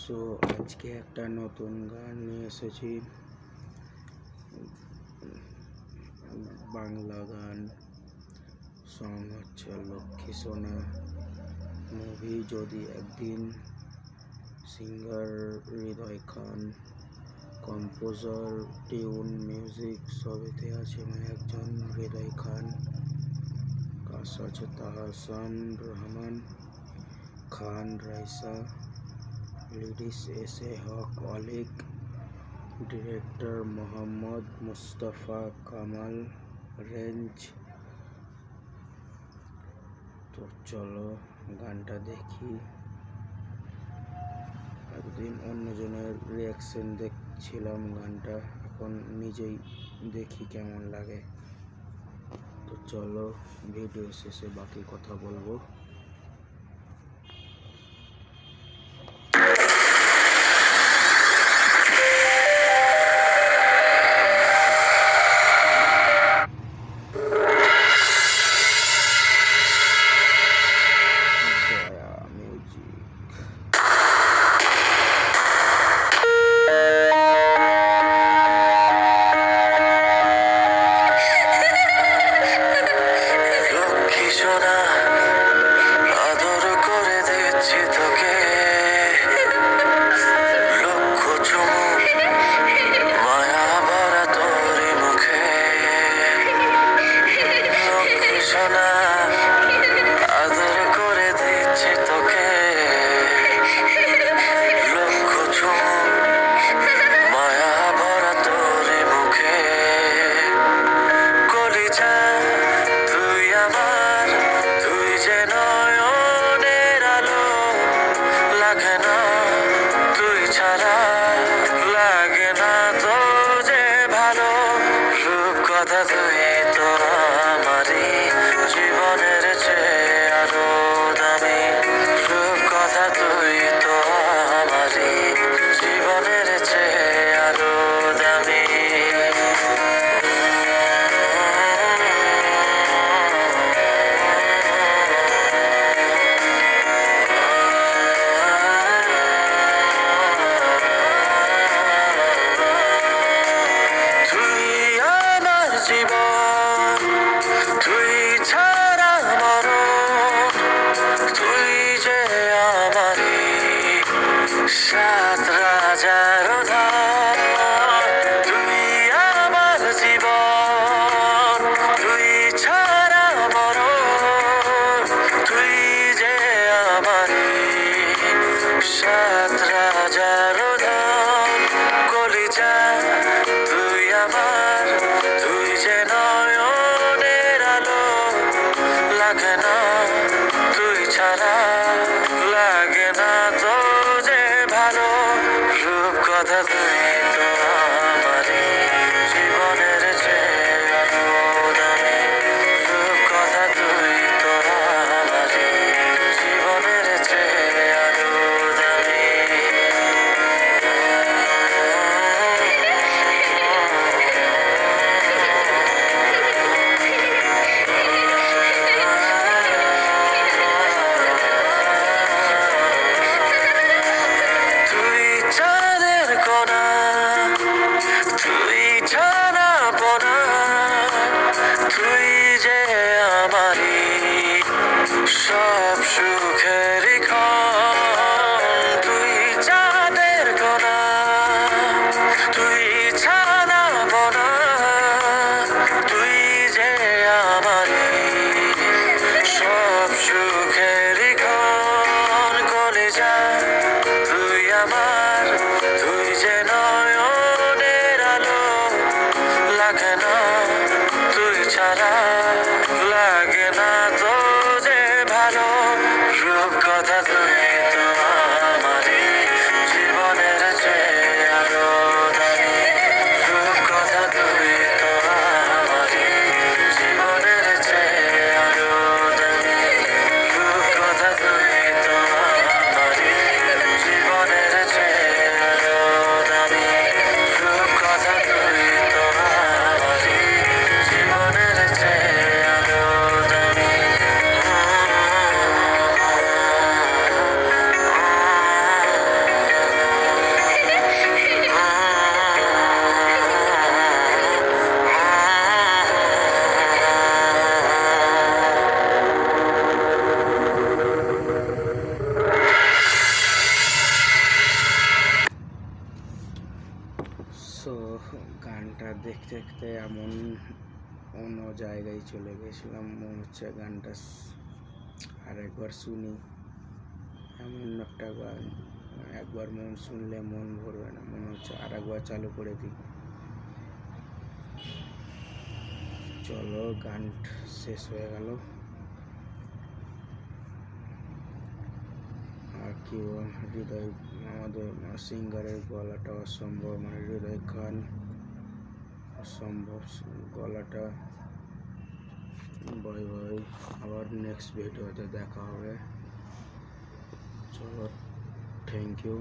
So আজকে একটা নতুন গান নিয়ে এসেছি, বাংলা গান। সং হচ্ছে লক্ষ্মী সোনা, মুভি যদি একদিন, singer Hridoy Khan, composer, tune, music সবেতে আছে একজন হৃদয় খান, কাজ আছে তাহসান রহমান খান রাইসা, লিরিক্স এসে হক অলিক, director Mohammad Mustafa Kamal, range. তো চলো গানটা দেখি। একদিন অন্যজনের রিয়াকশন দেখছিলাম গানটা, এখন নিজেই দেখি কেমন লাগে। তো চলো ভিডিও শেষে বাকি কথা বলবো। আদর করে দিচ্ছি তোকে, লক্ষ চুমুক মায়া ভরা তোরই মুখে। লক্ষ্মী সোনা আদর করে দিচ্ছি তোকে, লক্ষ চুমুক মায়া ভরা তোরই মুখে। কলিজা তুই আমার, তুই যে নয়নের আলো, লাগে না তুই ছাড়া, লাগে না তো যে ভালো। রূপ কথা তুই তো আমারই জীবনের চেয়ে আরো দামি, রূপ কথা তুই তো আমারই জীবনের চেয়ে আরো দামি। জীবন তুই ছাড়া মরণ, তুই যে আমারই সাত রাজার ধন। তুই আমার জীবন, তুই ছাড়া মরণ, তুই যে আমারই সাত রাজার ধন। কলিজা তুই আমার, তুই যে নয়নের আলো, লাগে না তুই ছাড়া, লাগে না তো যে ভালো। রূপ কথা তুই তো আমারই জীবনের চেয়ে আরো দামি, রূপ কথা তুই তো আমারই জীবনের চেয়ে আরো দামি। তুই চাঁদের কোনা, তুই ছাড়া বোনা, তুই যে আমারই সব সুখের ক্ষণ। তুই চাঁদের কোনা, তুই ছাড়া বোনা, তুই যে আমারই সব সুখের ক্ষণ। কলিজা তুই আমার, তুই যে নয়নের আলো, লাগে না তুই ছাড়া, লাগে না তো যে ভালো। রূপ কথা তুই তো আমারই জীবনের চেয়ে আরো দামি, রূপ কথা তুই তো আমারই জীবনের চেয়ে আরো দামি, রূপ কথা তুই তো আমারই জীবনের চেয়ে গানটা দেখতে দেখতে এমন অন্য জায়গায় চলে গেছিলাম, মনে হচ্ছে গানটা আরেকবার শুনি। এমন একটা গান, একবার মন শুনলে মন ভরবে না, মনে হচ্ছে আরেকবার চালু করে দিই। চলো, গান শেষ হয়ে গেল। আর কি হৃদয়, আমাদের সিঙ্গারের গলাটা অসম্ভব, মানে হৃদয় খান অসম্ভব গলাটা। বাই বাই, আবার নেক্সট ভিডিওতে দেখা হবে। চলো, থ্যাংক ইউ।